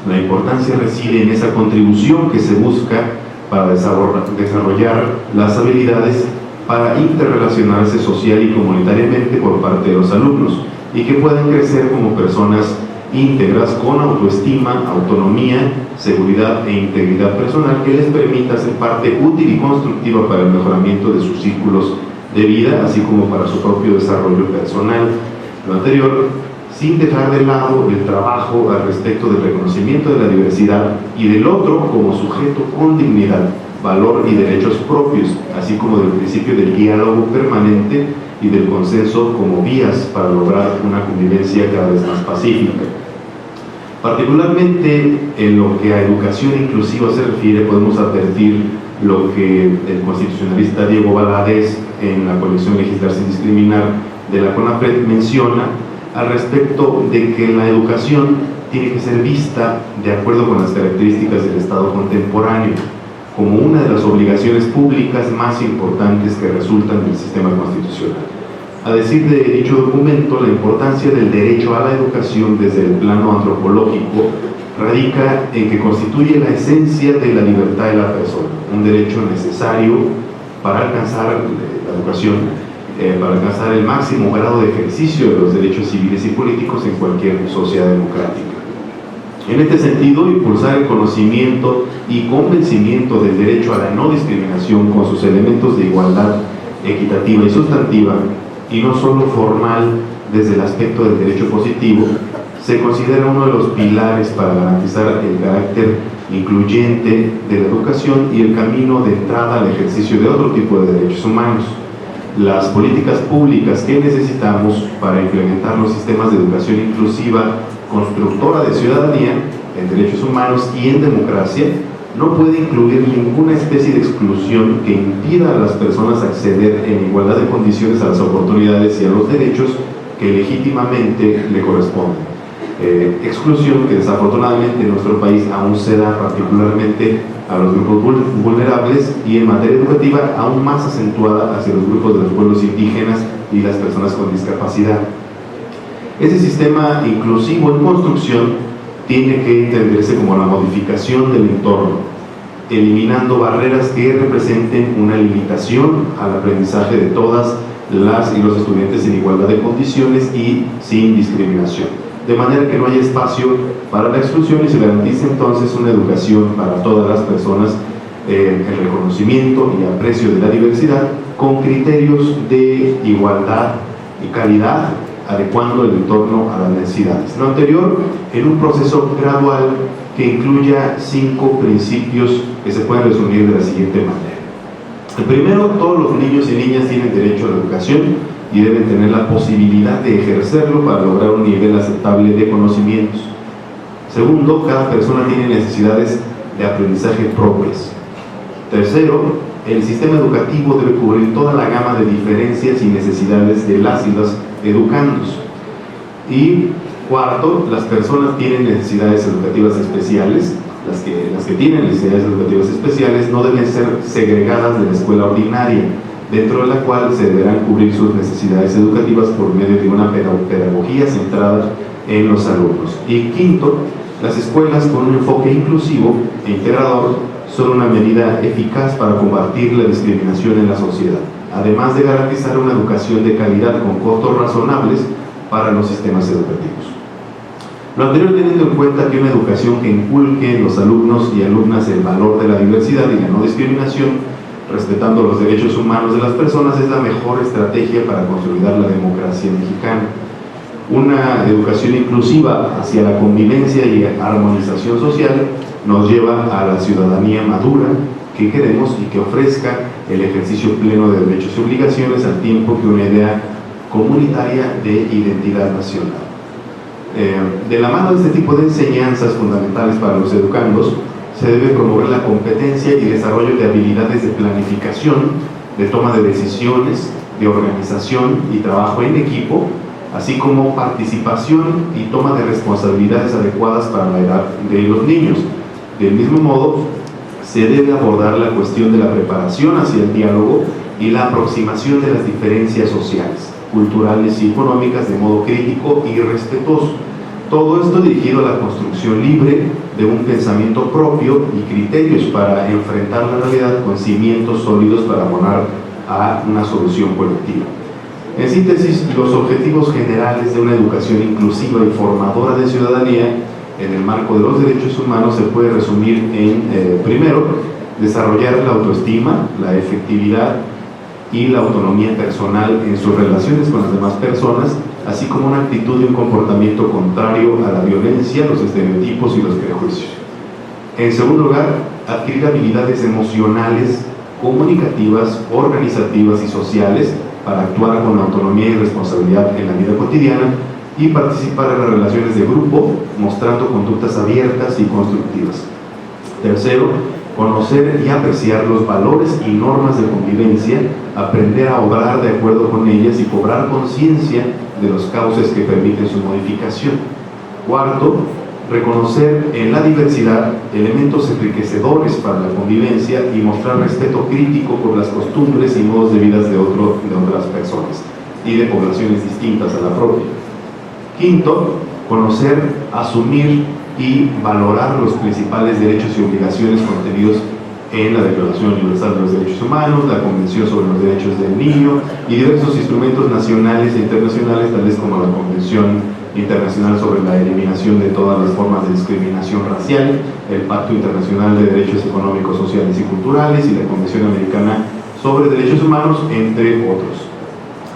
Speaker 4: la importancia reside en esa contribución que se busca para desarrollar las habilidades para interrelacionarse social y comunitariamente por parte de los alumnos y que puedan crecer como personas íntegras con autoestima, autonomía, seguridad e integridad personal que les permita ser parte útil y constructiva para el mejoramiento de sus círculos de vida, así como para su propio desarrollo personal. Lo anterior, sin dejar de lado el trabajo al respecto del reconocimiento de la diversidad y del otro como sujeto con dignidad, valor y derechos propios, así como del principio del diálogo permanente y del consenso como vías para lograr una convivencia cada vez más pacífica. Particularmente en lo que a educación inclusiva se refiere, podemos advertir lo que el constitucionalista Diego Valadez en la colección Legislar sin discriminar de la CONAPRED menciona al respecto de que la educación tiene que ser vista de acuerdo con las características del Estado contemporáneo, como una de las obligaciones públicas más importantes que resultan del sistema constitucional. A decir de dicho documento, la importancia del derecho a la educación desde el plano antropológico radica en que constituye la esencia de la libertad de la persona, un derecho necesario para alcanzar la educación, para alcanzar el máximo grado de ejercicio de los derechos civiles y políticos en cualquier sociedad democrática. En este sentido, impulsar el conocimiento y convencimiento del derecho a la no discriminación con sus elementos de igualdad equitativa y sustantiva, y no solo formal desde el aspecto del derecho positivo, se considera uno de los pilares para garantizar el carácter incluyente de la educación y el camino de entrada al ejercicio de otro tipo de derechos humanos. Las políticas públicas que necesitamos para implementar los sistemas de educación inclusiva, constructora de ciudadanía, en derechos humanos y en democracia, no puede incluir ninguna especie de exclusión que impida a las personas acceder en igualdad de condiciones a las oportunidades y a los derechos que legítimamente le corresponden. Exclusión que desafortunadamente en nuestro país aún se da particularmente a los grupos vulnerables y en materia educativa aún más acentuada hacia los grupos de los pueblos indígenas y las personas con discapacidad. Ese sistema inclusivo en construcción tiene que entenderse como la modificación del entorno, eliminando barreras que representen una limitación al aprendizaje de todas las y los estudiantes en igualdad de condiciones y sin discriminación, de manera que no haya espacio para la exclusión y se garantice entonces una educación para todas las personas, el reconocimiento y aprecio de la diversidad con criterios de igualdad y calidad, adecuando el entorno a las necesidades. Lo anterior en un proceso gradual que incluya 5 principios que se pueden resumir de la siguiente manera. El primero, todos los niños y niñas tienen derecho a la educación y deben tener la posibilidad de ejercerlo para lograr un nivel aceptable de conocimientos. Segundo, cada persona tiene necesidades de aprendizaje propias. Tercero, el sistema educativo debe cubrir toda la gama de diferencias y necesidades de las y los educandos. Y cuarto, las personas tienen necesidades educativas especiales. Las que tienen necesidades educativas especiales no deben ser segregadas de la escuela ordinaria, dentro de la cual se deberán cubrir sus necesidades educativas por medio de una pedagogía centrada en los alumnos. Y quinto, las escuelas con un enfoque inclusivo e integrador son una medida eficaz para combatir la discriminación en la sociedad, además de garantizar una educación de calidad con costos razonables para los sistemas educativos. Lo anterior teniendo en cuenta que una educación que inculque en los alumnos y alumnas el valor de la diversidad y la no discriminación, respetando los derechos humanos de las personas, es la mejor estrategia para consolidar la democracia mexicana. Una educación inclusiva hacia la convivencia y armonización social nos lleva a la ciudadanía madura que queremos y que ofrezca el ejercicio pleno de derechos y obligaciones al tiempo que una idea comunitaria de identidad nacional. De la mano de este tipo de enseñanzas fundamentales para los educandos, se debe promover la competencia y desarrollo de habilidades de planificación, de toma de decisiones, de organización y trabajo en equipo, así como participación y toma de responsabilidades adecuadas para la edad de los niños. Del mismo modo, se debe abordar la cuestión de la preparación hacia el diálogo y la aproximación de las diferencias sociales, culturales y económicas de modo crítico y respetuoso. Todo esto dirigido a la construcción libre de un pensamiento propio y criterios para enfrentar la realidad con cimientos sólidos para abonar a una solución colectiva. En síntesis, los objetivos generales de una educación inclusiva y formadora de ciudadanía en el marco de los derechos humanos se puede resumir en, primero, desarrollar la autoestima, la efectividad y la autonomía personal en sus relaciones con las demás personas, así como una actitud y un comportamiento contrario a la violencia, los estereotipos y los prejuicios. En segundo lugar, adquirir habilidades emocionales, comunicativas, organizativas y sociales para actuar con autonomía y responsabilidad en la vida cotidiana y participar en las relaciones de grupo, mostrando conductas abiertas y constructivas. Tercero, conocer y apreciar los valores y normas de convivencia, aprender a obrar de acuerdo con ellas y cobrar conciencia de los cauces que permiten su modificación. Cuarto, reconocer en la diversidad elementos enriquecedores para la convivencia y mostrar respeto crítico por las costumbres y modos de vida de otras personas y de poblaciones distintas a la propia. Quinto, conocer, asumir y valorar los principales derechos y obligaciones contenidos en la Declaración Universal de los Derechos Humanos, la Convención sobre los Derechos del Niño y diversos instrumentos nacionales e internacionales, tales como la Convención Internacional sobre la Eliminación de todas las formas de discriminación racial, el Pacto Internacional de Derechos Económicos, Sociales y Culturales y la Convención Americana sobre Derechos Humanos, entre otros.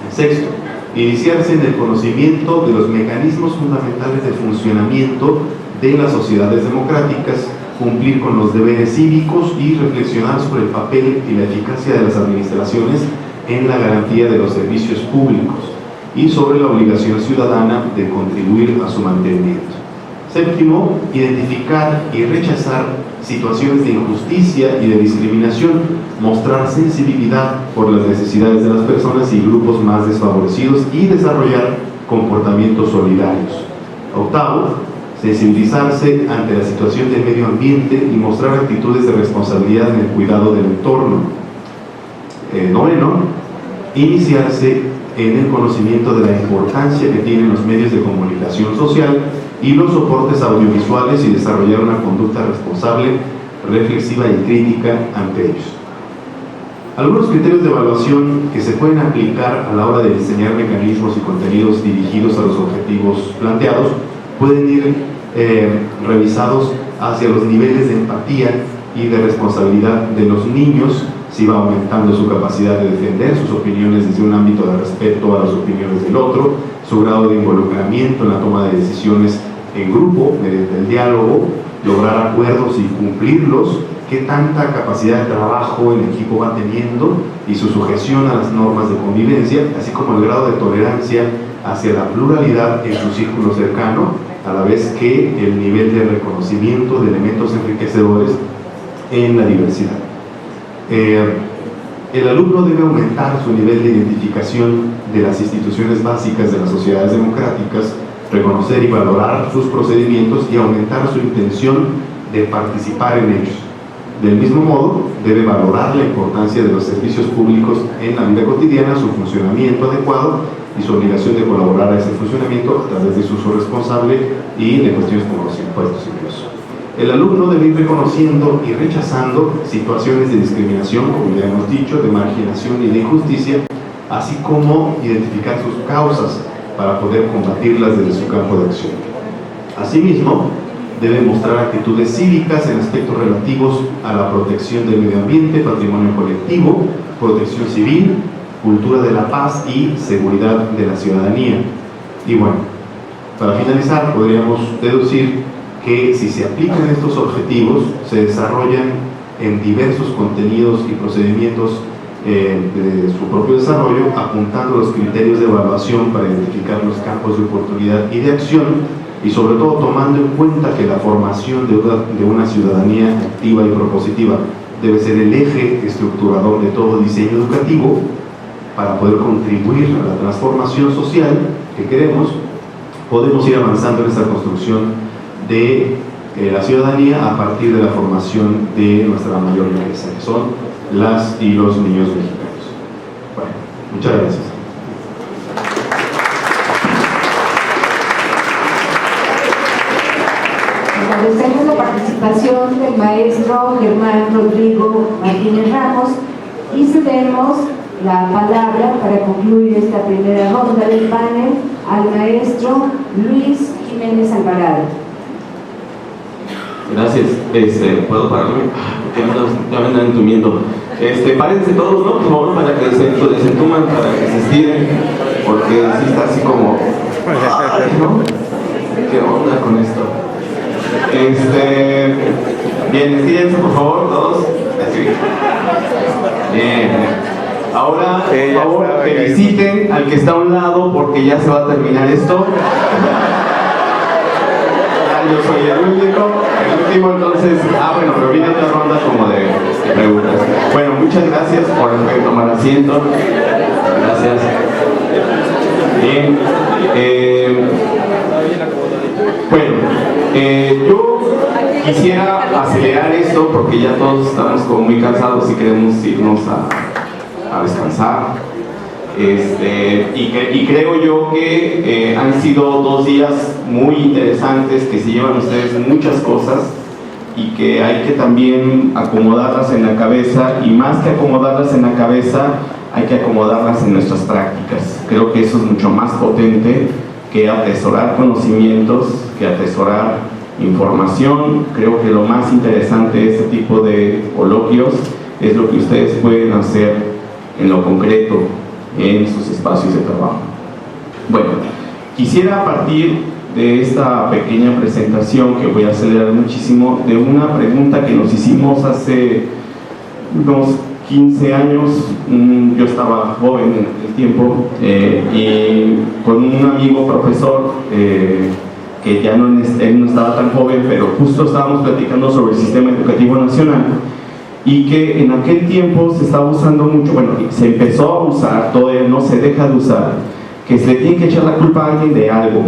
Speaker 4: Sexto, iniciarse en el conocimiento de los mecanismos fundamentales de funcionamiento de las sociedades democráticas, cumplir con los deberes cívicos y reflexionar sobre el papel y la eficacia de las administraciones en la garantía de los servicios públicos y sobre la obligación ciudadana de contribuir a su mantenimiento. Séptimo, identificar y rechazar situaciones de injusticia y de discriminación, mostrar sensibilidad por las necesidades de las personas y grupos más desfavorecidos y desarrollar comportamientos solidarios. Octavo, sensibilizarse ante la situación del medio ambiente y mostrar actitudes de responsabilidad en el cuidado del entorno. Noveno, iniciarse en el conocimiento de la importancia que tienen los medios de comunicación social y los soportes audiovisuales y desarrollar una conducta responsable, reflexiva y crítica ante ellos. Algunos criterios de evaluación que se pueden aplicar a la hora de diseñar mecanismos y contenidos dirigidos a los objetivos planteados pueden ir revisados hacia los niveles de empatía y de responsabilidad de los niños, si va aumentando su capacidad de defender sus opiniones desde un ámbito de respeto a las opiniones del otro, su grado de involucramiento en la toma de decisiones en grupo, mediante el diálogo, lograr acuerdos y cumplirlos, qué tanta capacidad de trabajo el equipo va teniendo y su sujeción a las normas de convivencia, así como el grado de tolerancia hacia la pluralidad en su círculo cercano, a la vez que el nivel de reconocimiento de elementos enriquecedores en la diversidad. El alumno debe aumentar su nivel de identificación de las instituciones básicas de las sociedades democráticas, reconocer y valorar sus procedimientos y aumentar su intención de participar en ellos. Del mismo modo, debe valorar la importancia de los servicios públicos en la vida cotidiana, su funcionamiento adecuado y su obligación de colaborar a ese funcionamiento a través de su uso responsable y de cuestiones como los impuestos incluso. El alumno debe ir reconociendo y rechazando situaciones de discriminación, como ya hemos dicho, de marginación y de injusticia, así como identificar sus causas para poder combatirlas desde su campo de acción. Asimismo, debe mostrar actitudes cívicas en aspectos relativos a la protección del medio ambiente, patrimonio colectivo, protección civil, cultura de la paz y seguridad de la ciudadanía. Y bueno, para finalizar, podríamos deducir que si se aplican estos objetivos, se desarrollan en diversos contenidos y procedimientos de su propio desarrollo, apuntando los criterios de evaluación para identificar los campos de oportunidad y de acción, y sobre todo tomando en cuenta que la formación de una ciudadanía activa y propositiva debe ser el eje estructurador de todo diseño educativo para poder contribuir a la transformación social que queremos. Podemos ir avanzando en esta construcción de la ciudadanía a partir de la formación de nuestra mayor riqueza, que son las y los niños mexicanos. Bueno, muchas gracias.
Speaker 1: Agradecemos la participación del maestro Germán Rodrigo Martínez Ramos y cedemos la palabra para concluir esta primera ronda del panel al maestro Luis Jiménez Alvarado.
Speaker 5: Gracias. ¿Puedo pararme? Ya me andan entumiendo. Párense todos, ¿no? Por favor, para que se entuman, para que se estiren, porque sí está así como... ¡Ay, no! ¿Qué onda con esto? Bien, estírense, por favor, todos. Así. Bien. Ahora, por favor, feliciten al que está a un lado, porque ya se va a terminar esto. Yo soy el último, entonces, bueno, pero viene otra ronda como de preguntas. Bueno, muchas gracias por tomar asiento. Gracias. Bien. Yo quisiera acelerar esto porque ya todos estamos como muy cansados y queremos irnos a descansar. Y creo yo que han sido 2 días muy interesantes, que se llevan ustedes muchas cosas y que hay que también acomodarlas en la cabeza, y más que acomodarlas en la cabeza, hay que acomodarlas en nuestras prácticas. Creo que eso es mucho más potente que atesorar conocimientos, que atesorar información. Creo que lo más interesante de este tipo de coloquios es lo que ustedes pueden hacer en lo concreto en sus espacios de trabajo. Bueno, quisiera partir de esta pequeña presentación, que voy a acelerar muchísimo, de una pregunta que nos hicimos hace unos 15 años. Yo estaba joven en el tiempo, y con un amigo profesor que ya él no estaba tan joven, pero justo estábamos platicando sobre el sistema educativo nacional, y que en aquel tiempo se estaba usando mucho, bueno, se empezó a usar, todavía no se deja de usar, que se le tiene que echar la culpa a alguien de algo.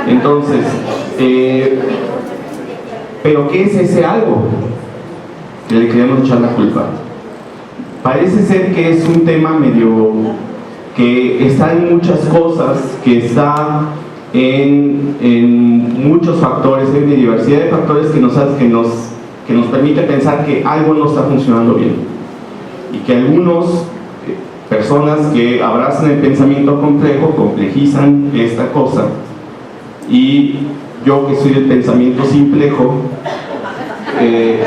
Speaker 5: Entonces, ¿pero qué es ese algo que le queremos echar la culpa? Parece ser que es un tema medio que está en muchas cosas, que está en muchos factores, en diversidad de factores que nos permite pensar que algo no está funcionando bien. y que algunos personas que abrazan el pensamiento complejo complejizan esta cosa, y yo que soy del pensamiento simplejo,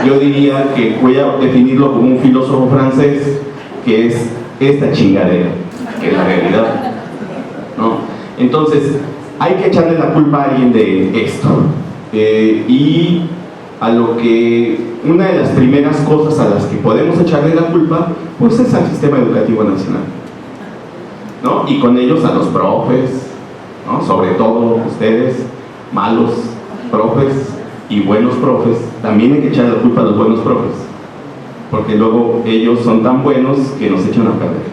Speaker 5: yo diría que voy a definirlo como un filósofo francés, que es esta chingadera, que es la realidad, ¿no? Entonces hay que echarle la culpa a alguien de esto, y a lo que una de las primeras cosas a las que podemos echarle la culpa, pues es al sistema educativo nacional, ¿no? Y con ellos a los profes, ¿no? Sobre todo ustedes, malos profes y buenos profes, también hay que echarle la culpa a los buenos profes, porque luego ellos son tan buenos que nos echan a perder.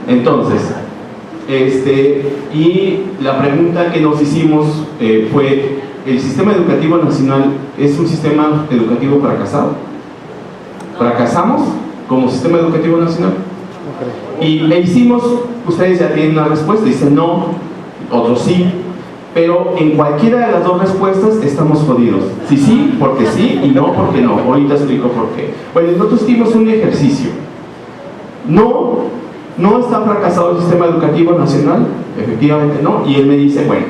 Speaker 5: Entonces, y la pregunta que nos hicimos fue: ¿el sistema educativo nacional es un sistema educativo fracasado? ¿Fracasamos como sistema educativo nacional? Y le hicimos, ustedes ya tienen una respuesta, dicen no, otros sí, pero en cualquiera de las dos respuestas estamos jodidos. Sí, porque sí, y no, porque no. Ahorita explico por qué. Bueno, nosotros hicimos un ejercicio. No está fracasado el sistema educativo nacional, efectivamente no, y él me dice, bueno,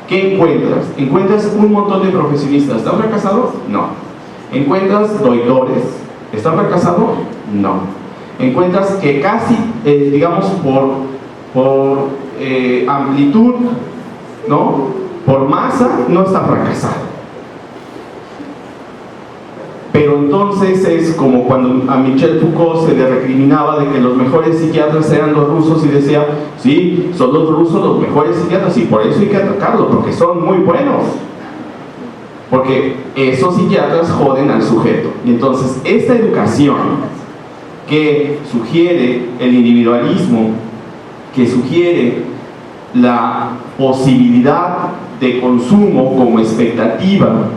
Speaker 5: ¿qué encuentras? ¿Encuentras un montón de profesionistas? ¿Están fracasados? No. ¿Encuentras doidores? ¿Están fracasados? No. ¿Encuentras que casi, digamos, por amplitud, ¿no? Por masa, no está fracasado? Pero entonces es como cuando a Michel Foucault se le recriminaba de que los mejores psiquiatras eran los rusos, y decía, sí, son los rusos los mejores psiquiatras, y por eso hay que atacarlos, porque son muy buenos, porque esos psiquiatras joden al sujeto. Y entonces esta educación que sugiere el individualismo, que sugiere la posibilidad de consumo como expectativa,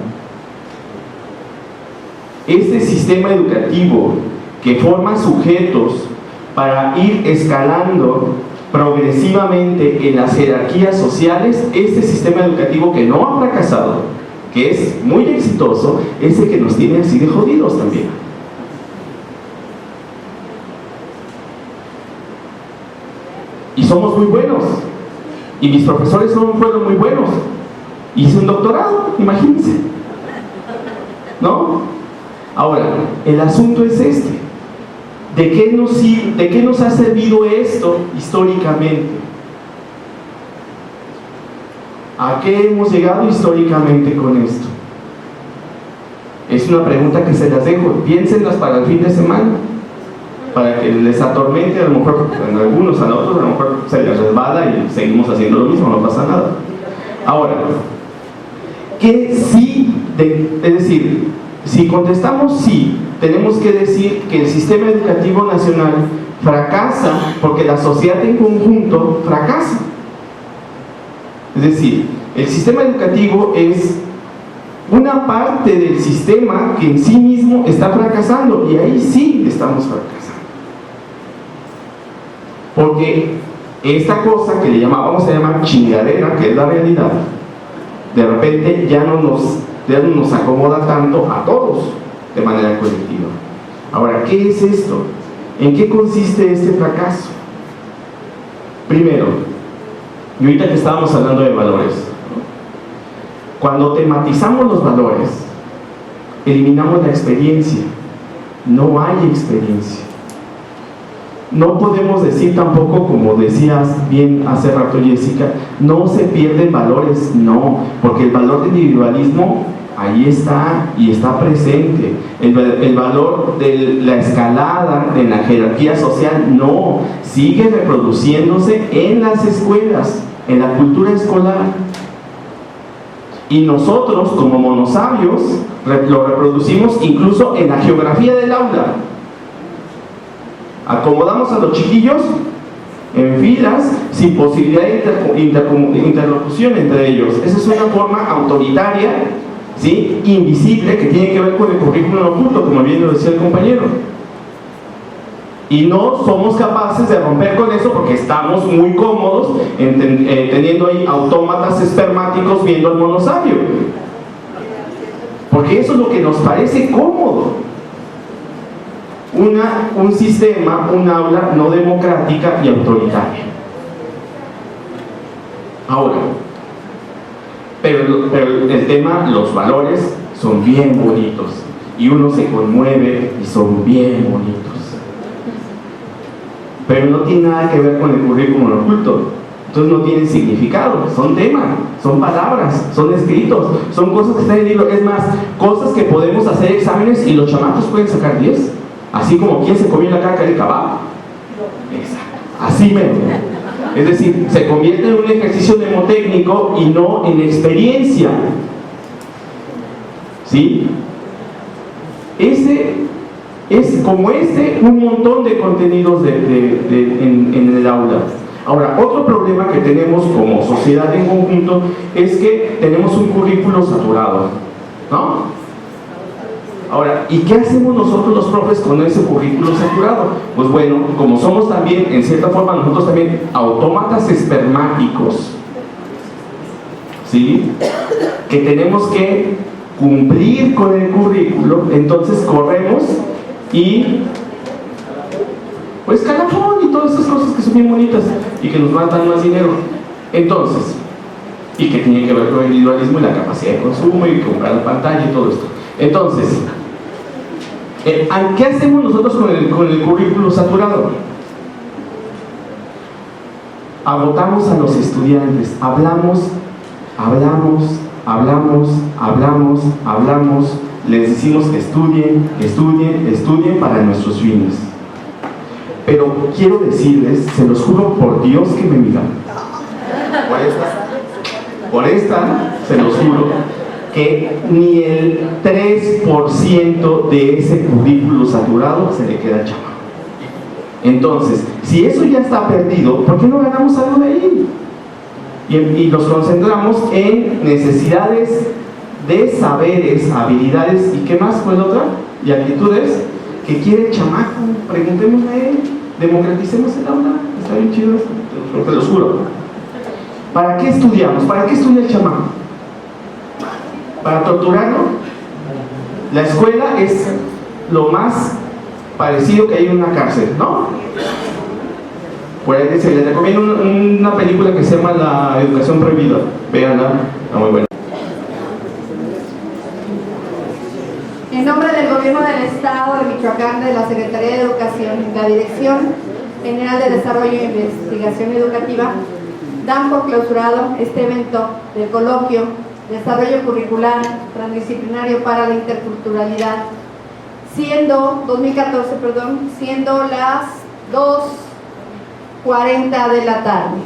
Speaker 5: este sistema educativo que forma sujetos para ir escalando progresivamente en las jerarquías sociales, este sistema educativo que no ha fracasado, que es muy exitoso, es el que nos tiene así de jodidos también. Y somos muy buenos, y mis profesores fueron muy buenos. Hice un doctorado, imagínense, ¿no? Ahora, el asunto es este: ¿de qué nos ha servido esto históricamente? ¿A qué hemos llegado históricamente con esto? Es una pregunta que se las dejo, piénsenlas para el fin de semana, para que les atormente. A lo mejor en algunos, a otros a lo mejor se les resbala y seguimos haciendo lo mismo, no pasa nada. Ahora, ¿qué sí? Es decir, si contestamos sí, tenemos que decir que el sistema educativo nacional fracasa porque la sociedad en conjunto fracasa. Es decir, el sistema educativo es una parte del sistema que en sí mismo está fracasando, y ahí sí estamos fracasando. Porque esta cosa que vamos a llamar chingadera, que es la realidad, de repente ya no nos acomoda tanto a todos de manera colectiva. Ahora, ¿qué es esto? ¿En qué consiste este fracaso? Primero, y ahorita que estábamos hablando de valores, cuando tematizamos los valores, eliminamos la experiencia. No hay experiencia. No podemos decir tampoco, como decías bien hace rato, Jessica, no se pierden valores, no, porque el valor del individualismo ahí está y está presente. El valor de la escalada de la jerarquía social no, sigue reproduciéndose en las escuelas, en la cultura escolar. Y nosotros, como monosabios, lo reproducimos incluso en la geografía del aula. Acomodamos a los chiquillos en filas sin posibilidad de interlocución entre ellos. Esa es una forma autoritaria, ¿sí?, invisible, que tiene que ver con el currículum oculto, como bien lo decía el compañero. Y no somos capaces de romper con eso porque estamos muy cómodos teniendo ahí autómatas espermáticos viendo al monosabio. Porque eso es lo que nos parece cómodo. un sistema, un aula no democrática y autoritaria. Ahora, pero el tema, los valores son bien bonitos y uno se conmueve y son bien bonitos, pero no tiene nada que ver con el currículum oculto. Entonces no tienen significado, son temas, son palabras, son escritos, son cosas que están en el libro. Es más, cosas que podemos hacer exámenes y los chamacos pueden sacar 10, así como quien se comió la caca del kebab. Exacto, así mero. Es decir, se convierte en un ejercicio mnemotécnico y no en experiencia. ¿Sí? Un montón de contenidos en el aula. Ahora, otro problema que tenemos como sociedad en conjunto es que tenemos un currículo saturado, ¿no? Ahora, ¿y qué hacemos nosotros los profes con ese currículo saturado? Pues bueno, como somos también, en cierta forma, nosotros también autómatas espermáticos, ¿sí? Que tenemos que cumplir con el currículo, entonces corremos y pues calafón y todas esas cosas que son bien bonitas y que nos matan más dinero. Entonces, y que tiene que ver con el individualismo y la capacidad de consumo y comprar la pantalla y todo esto. Entonces, ¿qué hacemos nosotros con el currículo saturado? Agotamos a los estudiantes, hablamos, les decimos estudien para nuestros fines. Pero quiero decirles, se los juro por Dios que me miran, por esta, se los juro, que ni el 3% de ese currículo saturado se le queda al chamaco. Entonces, si eso ya está perdido, ¿por qué no ganamos algo de ahí? Y nos concentramos en necesidades de saberes, habilidades, ¿y qué más fue la otra? Y actitudes que quiere el chamaco. Preguntémosle a él, democraticemos el aula, está bien chido esto, te lo juro. ¿Para qué estudiamos? ¿Para qué estudia el chamaco? ¿Para torturarlo? La escuela es lo más parecido que hay en una cárcel, ¿no? Por ahí se les recomiendo una película que se llama La Educación Prohibida. Véanla, está muy buena.
Speaker 6: En nombre del Gobierno del Estado de Michoacán, de la Secretaría de Educación y la Dirección General de Desarrollo e Investigación Educativa, dan por clausurado este evento del coloquio Desarrollo Curricular Transdisciplinario para la Interculturalidad, siendo las 2:40 de la tarde.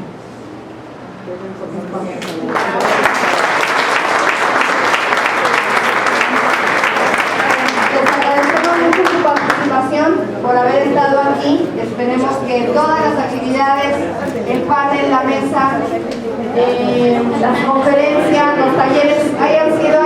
Speaker 6: Les agradecemos mucho su participación, por haber estado aquí. Esperemos que todas las actividades, el panel, la mesa, las conferencias, los talleres hayan sido